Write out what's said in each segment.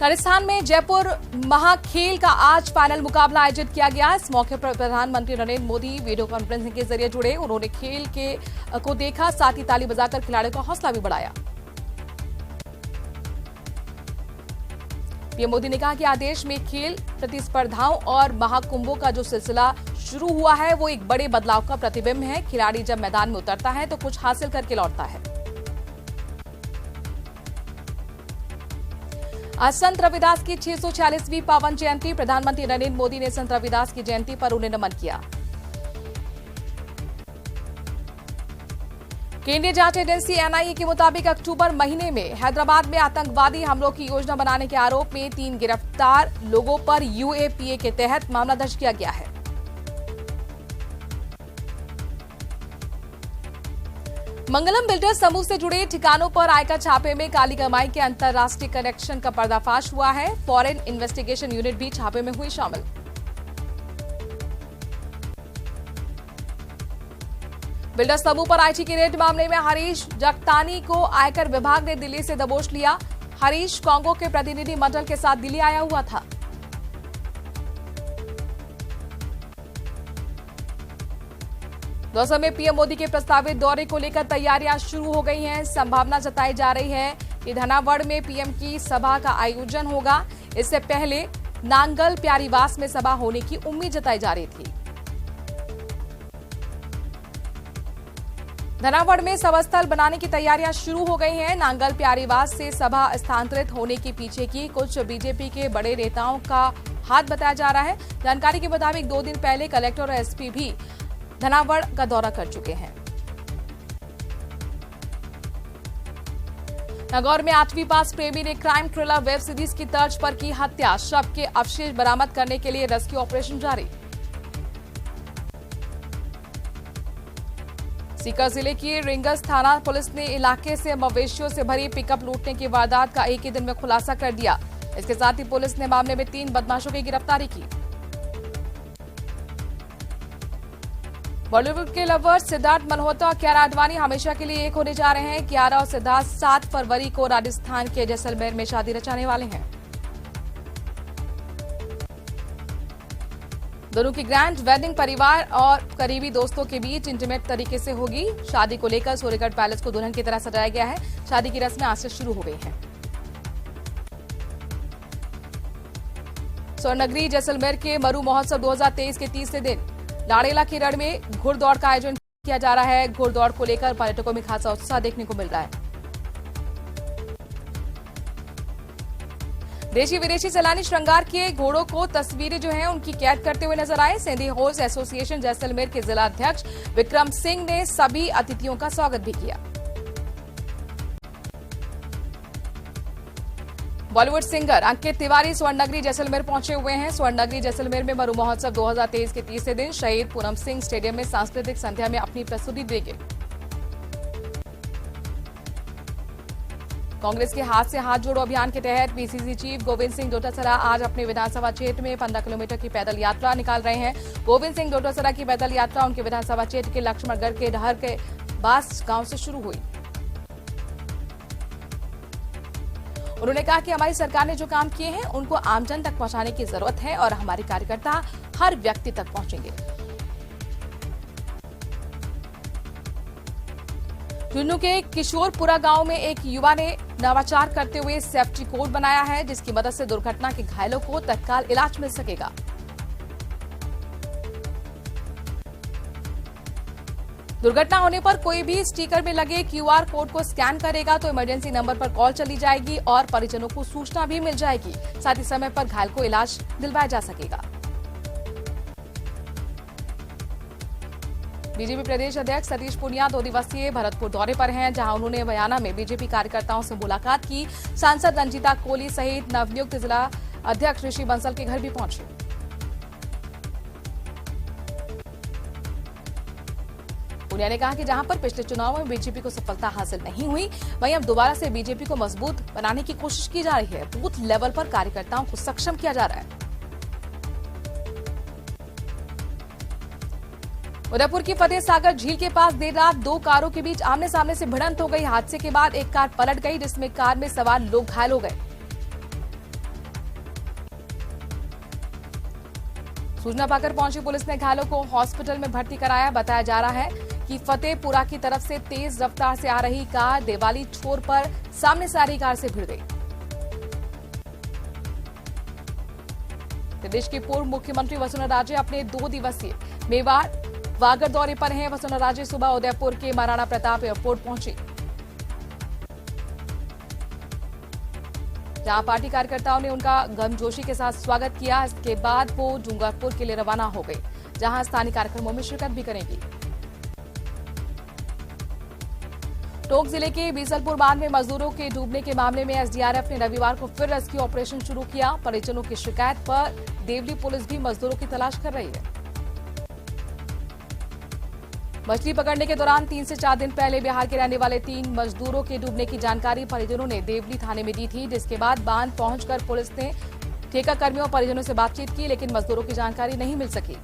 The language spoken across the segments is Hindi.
राजस्थान में जयपुर महाखेल का आज फाइनल मुकाबला आयोजित किया गया। इस मौके पर प्रधानमंत्री नरेंद्र मोदी वीडियो कॉन्फ्रेंसिंग के जरिए जुड़े। उन्होंने खेल को देखा, साथ ही ताली बजाकर खिलाड़ियों का हौसला भी बढ़ाया। पीएम मोदी ने कहा कि आदेश में खेल प्रतिस्पर्धाओं और महाकुंभों का जो सिलसिला शुरू हुआ है वो एक बड़े बदलाव का प्रतिबिंब है। खिलाड़ी जब मैदान में उतरता है तो कुछ हासिल करके लौटता है। आज संत रविदास की 646वीं पावन जयंती। प्रधानमंत्री नरेंद्र मोदी ने संत रविदास की जयंती पर उन्हें नमन किया। केंद्रीय जांच एजेंसी एनआईए के मुताबिक अक्टूबर महीने में हैदराबाद में आतंकवादी हमलों की योजना बनाने के आरोप में 3 गिरफ्तार लोगों पर यूएपीए के तहत मामला दर्ज किया गया है। मंगलम बिल्डर्स समूह से जुड़े ठिकानों पर आयकर छापे में काली कमाई के अंतर्राष्ट्रीय कनेक्शन का पर्दाफाश हुआ है। फॉरेन इन्वेस्टिगेशन यूनिट भी छापे में हुई शामिल। बिल्डर्स समूह पर आईटी के रेड मामले में हरीश जगतानी को आयकर विभाग ने दिल्ली से दबोच लिया। हरीश कांगो के प्रतिनिधि मंडल के साथ दिल्ली आया हुआ था। दौसा में पीएम मोदी के प्रस्तावित दौरे को लेकर तैयारियां शुरू हो गई हैं। संभावना जताई जा रही है कि धनावड़ में पीएम की सभा का आयोजन होगा। इससे पहले नांगल प्यारीवास में सभा होने की उम्मीद जताई जा रही थी। धनावड़ में सभा स्थल बनाने की तैयारियां शुरू हो गई हैं। नांगल प्यारीवास से सभा स्थानांतरित होने के पीछे की कुछ बीजेपी के बड़े नेताओं का हाथ बताया जा रहा है। जानकारी के मुताबिक 2 दिन पहले कलेक्टर और एसपी भी धनावड़ का दौरा कर चुके हैं। नागौर में 8वीं पास प्रेमी ने क्राइम थ्रिलर वेब सीरीज की तर्ज पर की हत्या। शव के अवशेष बरामद करने के लिए रेस्क्यू ऑपरेशन जारी। सीकर जिले की रिंगस थाना पुलिस ने इलाके से मवेशियों से भरी पिकअप लूटने की वारदात का एक ही दिन में खुलासा कर दिया। इसके साथ ही पुलिस ने मामले में 3 बदमाशों की गिरफ्तारी की। बॉलीवुड के लवर सिद्धार्थ मल्होत्रा और कियारा आडवाणी हमेशा के लिए एक होने जा रहे हैं। कियारा और सिद्धार्थ 7 फरवरी को राजस्थान के जैसलमेर में शादी रचाने वाले हैं। दोनों की ग्रैंड वेडिंग परिवार और करीबी दोस्तों के बीच इंटीमेट तरीके से होगी। शादी को लेकर सूर्यगढ़ पैलेस को दुल्हन की तरह सजाया गया है। शादी की रस्में आज से शुरू हो गई हैं। स्वर्णनगरी जैसलमेर के मरु महोत्सव 2023 के तीसरे दिन लाड़ेला के रण में घुड़दौड़ का आयोजन किया जा रहा है। घुड़दौड़ को लेकर पर्यटकों में खासा उत्साह देखने को मिल रहा है। देशी विदेशी सैलानी श्रृंगार के घोड़ों को तस्वीरें जो हैं उनकी कैद करते हुए नजर आए। सिंधी हॉर्स एसोसिएशन जैसलमेर के जिला अध्यक्ष विक्रम सिंह ने सभी अतिथियों का स्वागत भी किया। बॉलीवुड सिंगर अंकित तिवारी स्वर्णनगरी जैसलमेर पहुंचे हुए हैं। स्वर्णनगरी जैसलमेर में मरु महोत्सव 2023 के तीसरे दिन शहीद पूनम सिंह स्टेडियम में सांस्कृतिक संध्या में अपनी प्रस्तुति देंगे। कांग्रेस के हाथ से हाथ जोड़ो अभियान के तहत पीसीसी चीफ गोविंद सिंह डोटासरा आज अपने विधानसभा क्षेत्र में 15 किलोमीटर की पैदल यात्रा निकाल रहे हैं। गोविंद सिंह डोटासरा की पैदल यात्रा उनके विधानसभा क्षेत्र के लक्ष्मणगढ़ के डहर के बास गांव से शुरू हुई। उन्होंने कहा कि हमारी सरकार ने जो काम किए हैं उनको आमजन तक पहुंचाने की जरूरत है और हमारे कार्यकर्ता हर व्यक्ति तक पहुंचेंगे। झुंझुनू के किशोरपुरा गांव में एक युवा ने नवाचार करते हुए सेफ्टी कोड बनाया है, जिसकी मदद से दुर्घटना के घायलों को तत्काल इलाज मिल सकेगा। दुर्घटना होने पर कोई भी स्टिकर में लगे क्यूआर कोड को स्कैन करेगा तो इमरजेंसी नंबर पर कॉल चली जाएगी और परिजनों को सूचना भी मिल जाएगी। साथ ही समय पर घायल को इलाज दिलवाया जा सकेगा। बीजेपी प्रदेश अध्यक्ष सतीश पूनिया 2 दिवसीय भरतपुर दौरे पर हैं, जहां उन्होंने बयाना में बीजेपी कार्यकर्ताओं से मुलाकात की। सांसद रंजीता कोहली सहित नवनियुक्त जिला अध्यक्ष ऋषि बंसल के घर भी पहुंचे। पूनिया ने कहा कि जहां पर पिछले चुनाव में बीजेपी को सफलता हासिल नहीं हुई, वहीं अब दोबारा से बीजेपी को मजबूत बनाने की कोशिश की जा रही है। बूथ लेवल पर कार्यकर्ताओं को सक्षम किया जा रहा है। उदयपुर की फतेह सागर झील के पास देर रात 2 कारों के बीच आमने सामने से भिड़ंत हो गई। हादसे के बाद एक कार पलट गई, जिसमें कार में सवार लोग घायल हो गए। सूचना पाकर पहुंची पुलिस ने घायलों को हॉस्पिटल में भर्ती कराया। बताया जा रहा है कि फतेहपुरा की तरफ से तेज रफ्तार से आ रही कार देवाली छोर पर सामने से आ रही कार से भिड़ गई। प्रदेश के पूर्व मुख्यमंत्री वसुंधरा राजे अपने 2 दिवसीय मेवाड़ वागड़ दौरे पर हैं। वसुंधरा राजे सुबह उदयपुर के महाराणा प्रताप एयरपोर्ट पहुंची, जहां पार्टी कार्यकर्ताओं ने उनका गर्मजोशी के साथ स्वागत किया। इसके बाद वो डूंगरपुर के लिए रवाना हो गए, जहां स्थानीय कार्यक्रमों में शिरकत भी करेंगी। टोंक जिले के बीसलपुर बांध में मजदूरों के डूबने के मामले में एसडीआरएफ ने रविवार को फिर रेस्क्यू ऑपरेशन शुरू किया। परिजनों की शिकायत पर देवली पुलिस भी मजदूरों की तलाश कर रही है। मछली पकड़ने के दौरान 3 से 4 दिन पहले बिहार के रहने वाले 3 मजदूरों के डूबने की जानकारी परिजनों ने देवली थाने में दी थी, जिसके बाद बांध पहुंचकर पुलिस ने ठेका कर्मियों और परिजनों से बातचीत की, लेकिन मजदूरों की जानकारी नहीं मिल सकी।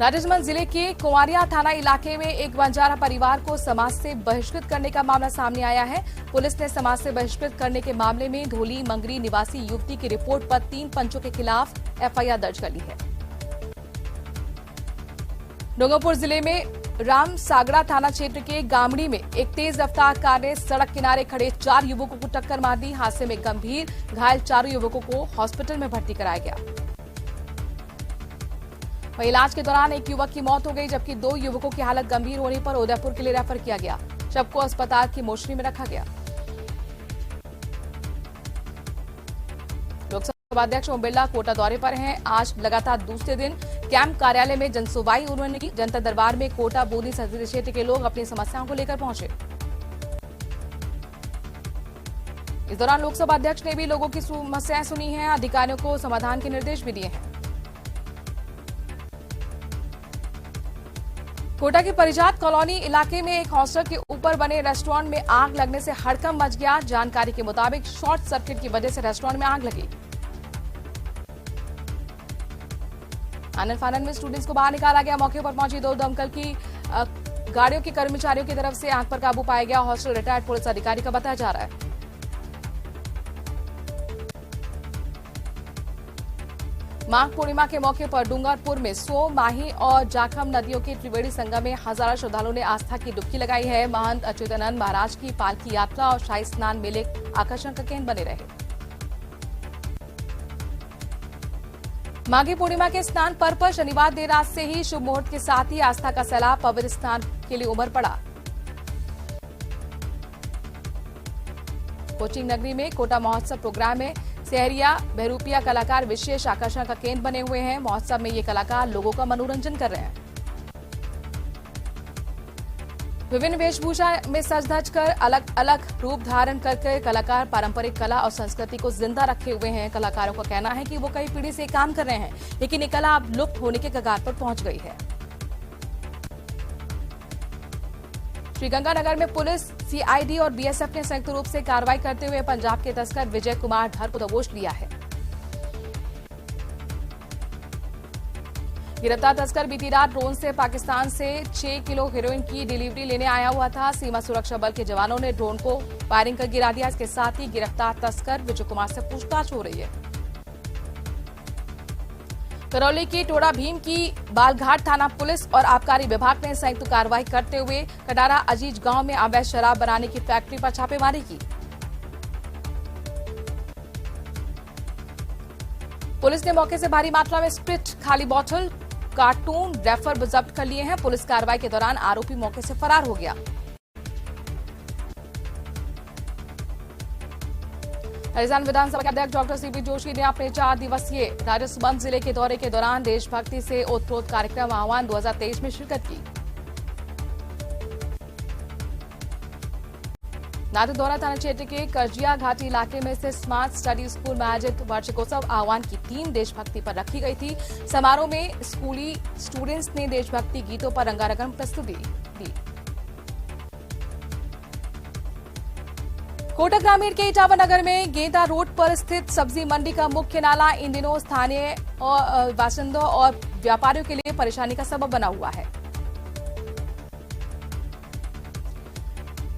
राजसमंद जिले के कुंवारिया थाना इलाके में एक बंजारा परिवार को समाज से बहिष्कृत करने का मामला सामने आया है। पुलिस ने समाज से बहिष्कृत करने के मामले में धोली मंगरी निवासी युवती की रिपोर्ट पर 3 पंचों के खिलाफ एफआईआर दर्ज कर ली है। डूंगरपुर जिले में राम सागड़ा थाना क्षेत्र के गामड़ी में एक तेज रफ्तार कार ने सड़क किनारे खड़े 4 युवकों को टक्कर मार दी। हादसे में गंभीर घायल 4 युवकों को हॉस्पिटल में भर्ती कराया गया। वहीं इलाज के दौरान एक युवक की मौत हो गई, जबकि 2 युवकों की हालत गंभीर होने पर उदयपुर के लिए रेफर किया गया। शव को अस्पताल की मोर्चरी में रखा गया। लोकसभा अध्यक्ष ओम बिरला कोटा दौरे पर हैं। आज लगातार दूसरे दिन कैंप कार्यालय में जनसुनवाई उन्होंने की। जनता दरबार में कोटा बूंदी संसदीय क्षेत्र के लोग अपनी समस्याओं को लेकर पहुंचे। इस दौरान लोकसभा अध्यक्ष ने भी लोगों की समस्याएं सुनी हैं, अधिकारियों को समाधान के निर्देश भी दिए हैं। कोटा के परिजात कॉलोनी इलाके में एक हॉस्टल के ऊपर बने रेस्टोरेंट में आग लगने से हड़कंप मच गया। जानकारी के मुताबिक शॉर्ट सर्किट की वजह से रेस्टोरेंट में आग लगी। आनन फानन में स्टूडेंट्स को बाहर निकाला गया। मौके पर पहुंची 2 दमकल की गाड़ियों के कर्मचारियों की तरफ से आग पर काबू पाया गया। हॉस्टल रिटायर्ड पुलिस अधिकारी का बताया जा रहा है। माघ पूर्णिमा के मौके पर डूंगरपुर में सो, माही और जाखम नदियों के त्रिवेणी संगम में हजारों श्रद्धालुओं ने आस्था की डुबकी लगाई है। महंत अच्युतानंद महाराज की पालकी यात्रा और शाही स्नान मेले आकर्षण का केंद्र बने रहे। माघी पूर्णिमा के स्नान पर्व पर शनिवार देर रात से ही शुभ मुहूर्त के साथ ही आस्था का सैलाब पवित्र स्नान के लिए उमड़ पड़ा। कोचिंग नगरी में कोटा महोत्सव प्रोग्राम में सहरिया बहरूपिया कलाकार विशेष आकर्षण का केंद्र बने हुए हैं। महोत्सव में ये कलाकार लोगों का मनोरंजन कर रहे हैं। विभिन्न वेशभूषा में सज धज कर अलग अलग रूप धारण करके कलाकार पारंपरिक कला और संस्कृति को जिंदा रखे हुए हैं। कलाकारों का कहना है कि वो कई पीढ़ी से काम कर रहे हैं, लेकिन ये कला अब लुप्त होने के कगार पर पहुंच गई है। श्रीगंगानगर में पुलिस, सीआईडी और बीएसएफ ने संयुक्त रूप से कार्रवाई करते हुए पंजाब के तस्कर विजय कुमार ढर को दबोच लिया है। गिरफ्तार तस्कर बीती रात ड्रोन से पाकिस्तान से 6 किलो हेरोइन की डिलीवरी लेने आया हुआ था। सीमा सुरक्षा बल के जवानों ने ड्रोन को फायरिंग कर गिरा दिया। इसके साथ ही गिरफ्तार तस्कर विजय कुमार से पूछताछ हो रही है। करौली की टोड़ा भीम की बालघाट थाना पुलिस और आबकारी विभाग ने संयुक्त कार्रवाई करते हुए कटारा अजीज गांव में अवैध शराब बनाने की फैक्ट्री पर छापेमारी की। पुलिस ने मौके से भारी मात्रा में स्प्रिट, खाली बोतल, कार्टून, रैफर जब्त कर लिए हैं। पुलिस कार्रवाई के दौरान आरोपी मौके से फरार हो गया। राजस्थान विधानसभा के अध्यक्ष डॉक्टर सीपी जोशी ने अपने 4 दिवसीय राजसमंद जिले के दौरे के दौरान देशभक्ति से ओतप्रोत कार्यक्रम आह्वान 2023 में शिरकत की। नाथद्वारा थाना क्षेत्र के करजिया घाटी इलाके में स्थित स्मार्ट स्टडी स्कूल में आयोजित वार्षिकोत्सव आह्वान की थीम देशभक्ति पर रखी गई थी। समारोह में स्कूली स्टूडेंट्स ने देशभक्ति गीतों पर रंगारंग प्रस्तुति दी। कोटा ग्रामीण के इटावा नगर में गेंदा रोड पर स्थित सब्जी मंडी का मुख्य नाला इन दिनों स्थानीय बाशिंदों और व्यापारियों के लिए परेशानी का सबब बना हुआ है।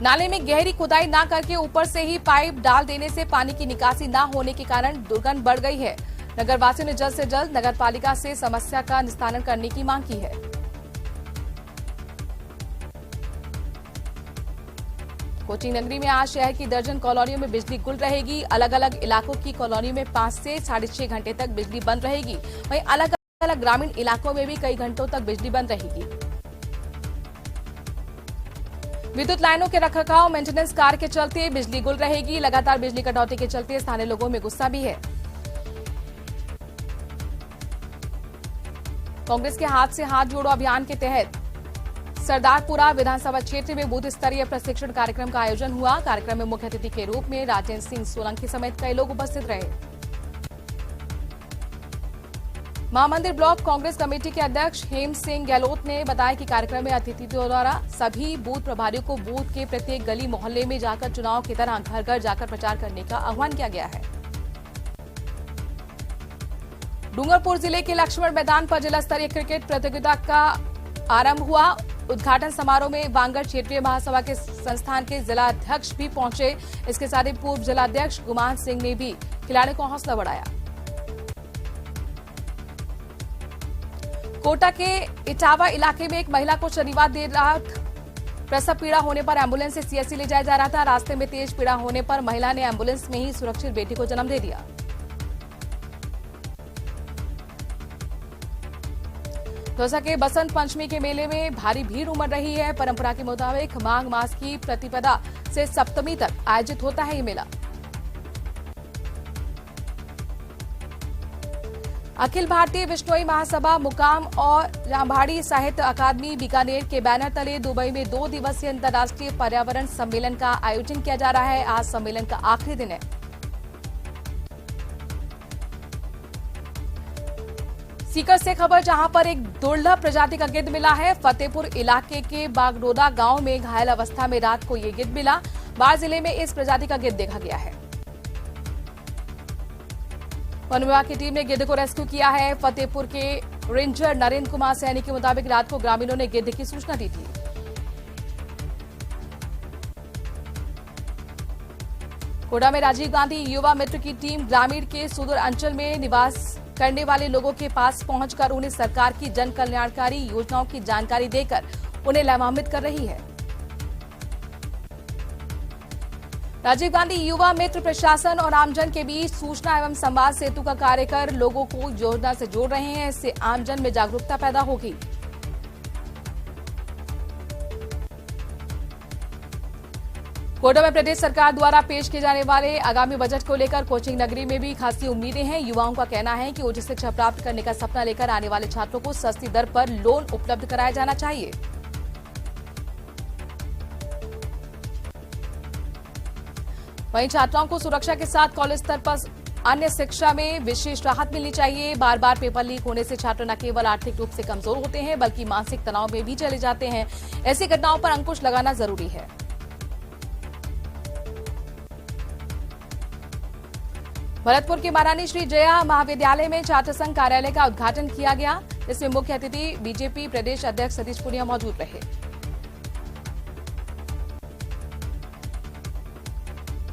नाले में गहरी खुदाई न करके ऊपर से ही पाइप डाल देने से पानी की निकासी न होने के कारण दुर्गंध बढ़ गई है। नगरवासियों ने जल्द से जल्द नगरपालिका से समस्या का निस्तारण करने की मांग की है। कोचिंग नगरी में आज शहर की दर्जन कॉलोनियों में बिजली गुल रहेगी। अलग अलग इलाकों की कॉलोनियों में 5 से 6.5 घंटे तक बिजली बंद रहेगी। वहीं अलग अलग ग्रामीण इलाकों में भी कई घंटों तक बिजली बंद रहेगी। विद्युत लाइनों के रखरखाव मेंटेनेंस कार्य के चलते बिजली गुल रहेगी। लगातार बिजली कटौती के चलते स्थानीय लोगों में गुस्सा भी है। कांग्रेस के हाथ से हाथ जोड़ो अभियान के तहत सरदारपुरा विधानसभा क्षेत्र में बूथ स्तरीय प्रशिक्षण कार्यक्रम का आयोजन हुआ। कार्यक्रम में मुख्य अतिथि के रूप में राजेंद्र सिंह सोलंकी समेत कई लोग उपस्थित रहे। महामंदिर ब्लॉक कांग्रेस कमेटी के अध्यक्ष हेम सिंह गहलोत ने बताया कि कार्यक्रम में अतिथियों द्वारा सभी बूथ प्रभारियों को बूथ के प्रत्येक गली मोहल्ले में जाकर चुनाव की तरह घर घर जाकर प्रचार करने का आह्वान किया गया है। डूंगरपुर जिले के लक्ष्मण मैदान पर जिला स्तरीय क्रिकेट प्रतियोगिता का आरंभ हुआ। उद्घाटन समारोह में बांगड़ क्षेत्रीय महासभा के संस्थान के जिला अध्यक्ष भी पहुंचे। इसके साथ ही पूर्व जिलाध्यक्ष गुमान सिंह ने भी खिलाड़ियों को हौसला बढ़ाया। कोटा के इटावा इलाके में एक महिला को शनिवार देर रात प्रसव पीड़ा होने पर एम्बुलेंस से सीएससी ले जाया जा रहा था। रास्ते में तेज पीड़ा होने पर महिला ने एम्बुलेंस में ही सुरक्षित बेटी को जन्म दे दिया। दौसा के बसंत पंचमी के मेले में भारी भीड़ उमड़ रही है। परंपरा के मुताबिक माघ मास की प्रतिपदा से सप्तमी तक आयोजित होता है ये मेला। अखिल भारतीय बिश्नोई महासभा मुकाम और रामभाड़ी साहित्य अकादमी बीकानेर के बैनर तले दुबई में 2 दिवसीय अंतर्राष्ट्रीय पर्यावरण सम्मेलन का आयोजन किया जा रहा है। आज सम्मेलन का आखिरी दिन है। सीकर से खबर, जहां पर एक दुर्लभ प्रजाति का गिद्ध मिला है। फतेहपुर इलाके के बागडोदा गांव में घायल अवस्था में रात को ये गिद्ध मिला। बाढ़ जिले में इस प्रजाति का गिद्ध देखा गया है। वन विभाग की टीम ने गिद्ध को रेस्क्यू किया है। फतेहपुर के रेंजर नरेंद्र कुमार सैनी के मुताबिक रात को ग्रामीणों ने गिद्ध की सूचना दी थी। कोटा में राजीव गांधी युवा मित्र की टीम ग्रामीण के सुदूर अंचल में निवास करने वाले लोगों के पास पहुंचकर उन्हें सरकार की जन कल्याणकारी योजनाओं की जानकारी देकर उन्हें लाभान्वित कर रही है। राजीव गांधी युवा मित्र प्रशासन और आमजन के बीच सूचना एवं संवाद सेतु का कार्य कर लोगों को योजना से जोड़ रहे हैं। इससे आमजन में जागरूकता पैदा होगी। कोटा में प्रदेश सरकार द्वारा पेश किए जाने वाले आगामी बजट को लेकर कोचिंग नगरी में भी खासी उम्मीदें हैं। युवाओं का कहना है कि उच्च शिक्षा प्राप्त करने का सपना लेकर आने वाले छात्रों को सस्ती दर पर लोन उपलब्ध कराया जाना चाहिए। वहीं छात्राओं को सुरक्षा के साथ कॉलेज स्तर पर अन्य शिक्षा में विशेष राहत मिलनी चाहिए। बार बार पेपर लीक होने से छात्र न केवल आर्थिक रूप से कमजोर होते हैं बल्कि मानसिक तनाव में भी चले जाते हैं। ऐसी घटनाओं पर अंकुश लगाना जरूरी है। भरतपुर के महारानी श्री जया महाविद्यालय में छात्र संघ कार्यालय का उद्घाटन किया गया, जिसमें मुख्य अतिथि बीजेपी प्रदेश अध्यक्ष सतीश पुनिया मौजूद रहे।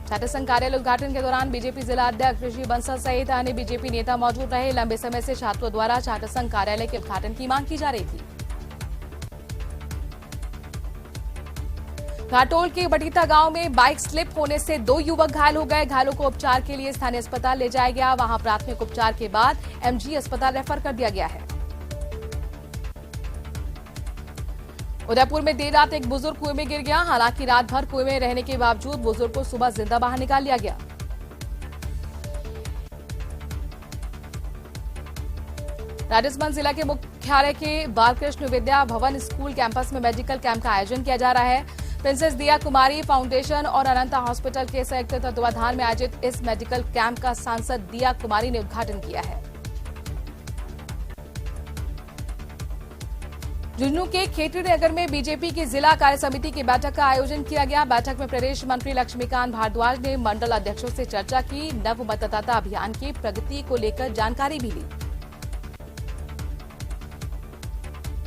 छात्र संघ कार्यालय उद्घाटन के दौरान बीजेपी जिला अध्यक्ष ऋषि बंसल सहित अन्य बीजेपी नेता मौजूद रहे। लंबे समय से छात्रों द्वारा छात्र संघ कार्यालय के उद्घाटन की मांग की जा रही थी। घाटोल के बटीता गांव में बाइक स्लिप होने से 2 युवक घायल हो गए। घायलों को उपचार के लिए स्थानीय अस्पताल ले जाया गया। वहां प्राथमिक उपचार के बाद एमजी अस्पताल रेफर कर दिया गया है। उदयपुर में देर रात एक बुजुर्ग कुएं में गिर गया। हालांकि रात भर कुएं में रहने के बावजूद बुजुर्ग को सुबह जिंदा बाहर निकाल लिया गया। राजसमंद जिला के मुख्यालय के बालकृष्ण विद्या भवन स्कूल कैंपस में मेडिकल कैंप का आयोजन किया जा रहा है। प्रिंसेस दिया कुमारी फाउंडेशन और अनंता हॉस्पिटल के संयुक्त तत्वाधान में आयोजित इस मेडिकल कैंप का सांसद दिया कुमारी ने उद्घाटन किया है। झुंझुनू के खेतड़ी नगर में बीजेपी की जिला कार्य समिति की बैठक का आयोजन किया गया। बैठक में प्रदेश मंत्री लक्ष्मीकांत भारद्वाज ने मंडल अध्यक्षों से चर्चा की। नव मतदाता अभियान की प्रगति को लेकर जानकारी भी ली।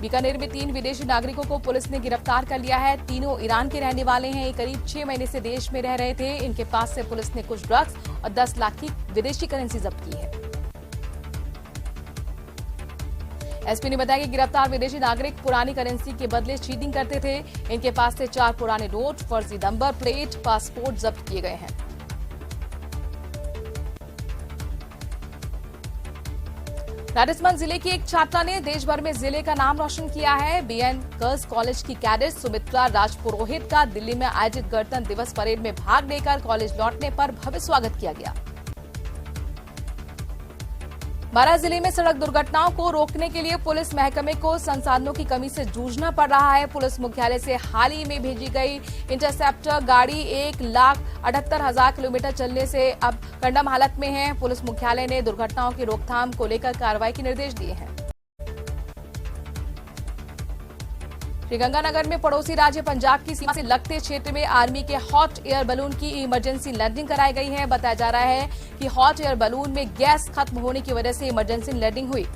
बीकानेर में 3 विदेशी नागरिकों को पुलिस ने गिरफ्तार कर लिया है। तीनों ईरान के रहने वाले हैं। ये करीब 6 महीने से देश में रह रहे थे। इनके पास से पुलिस ने कुछ ड्रग्स और 10 लाख की विदेशी करेंसी जब्त की है। एसपी ने बताया कि गिरफ्तार विदेशी नागरिक पुरानी करेंसी के बदले चीटिंग करते थे। इनके पास से 4 पुराने नोट, फर्जी नंबर प्लेट, पासपोर्ट जब्त किए गए हैं। राजस्थान जिले की एक छात्रा ने देश भर में जिले का नाम रोशन किया है। बीएन गर्ल्स कॉलेज की कैडेट सुमित्रा राजपुरोहित का दिल्ली में आयोजित गणतंत्र दिवस परेड में भाग लेकर कॉलेज लौटने पर भव्य स्वागत किया गया। बारां जिले में सड़क दुर्घटनाओं को रोकने के लिए पुलिस महकमे को संसाधनों की कमी से जूझना पड़ रहा है। पुलिस मुख्यालय से हाल ही में भेजी गई इंटरसेप्टर गाड़ी 1,78,000 किलोमीटर चलने से अब कंडम हालत में है। पुलिस मुख्यालय ने दुर्घटनाओं की रोकथाम को लेकर कार्रवाई के निर्देश दिए हैं। श्रीगंगानगर में पड़ोसी राज्य पंजाब की सीमा से लगते क्षेत्र में आर्मी के हॉट एयर बलून की इमरजेंसी लैंडिंग कराई गई है। बताया जा रहा है कि हॉट एयर बलून में गैस खत्म होने की वजह से इमरजेंसी लैंडिंग हुई।